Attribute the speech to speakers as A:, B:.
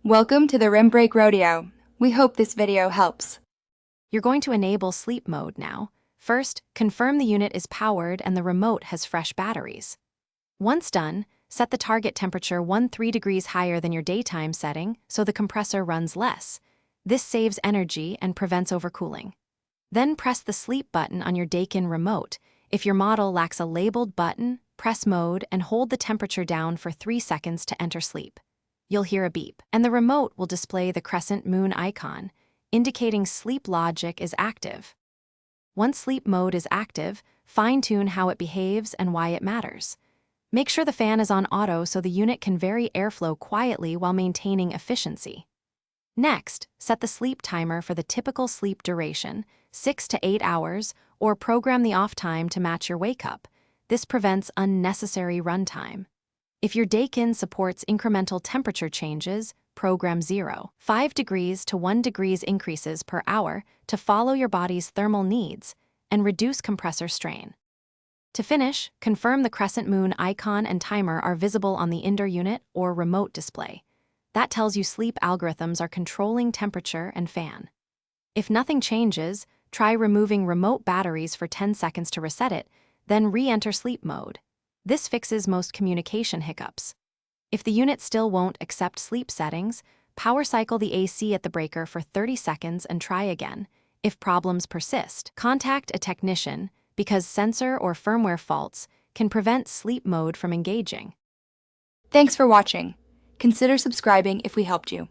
A: Welcome to the Rim Break Rodeo. We hope this video helps.
B: You're going to enable sleep mode now. First, confirm the unit is powered and the remote has fresh batteries. Once done, set the target temperature 13 degrees higher than your daytime setting so the compressor runs less. This saves energy and prevents overcooling. Then press the sleep button on your Daikin remote. If your model lacks a labeled button, press mode and hold the temperature down for 3 seconds to enter sleep. You'll hear a beep, and the remote will display the crescent moon icon, indicating sleep logic is active. Once sleep mode is active, fine-tune how it behaves and why it matters. Make sure the fan is on auto so the unit can vary airflow quietly while maintaining efficiency. Next, set the sleep timer for the typical sleep duration, 6 to 8 hours, or program the off time to match your wake-up. This prevents unnecessary runtime. If your Daikin supports incremental temperature changes, program 5 degrees to 1 degrees increases per hour to follow your body's thermal needs and reduce compressor strain. To finish, confirm the crescent moon icon and timer are visible on the indoor unit or remote display. That tells you sleep algorithms are controlling temperature and fan. If nothing changes, try removing remote batteries for 10 seconds to reset it, then re-enter sleep mode. This fixes most communication hiccups. If the unit still won't accept sleep settings, power cycle the AC at the breaker for 30 seconds and try again. If problems persist, contact a technician because sensor or firmware faults can prevent sleep mode from engaging.
A: Thanks for watching. Consider subscribing if we helped you.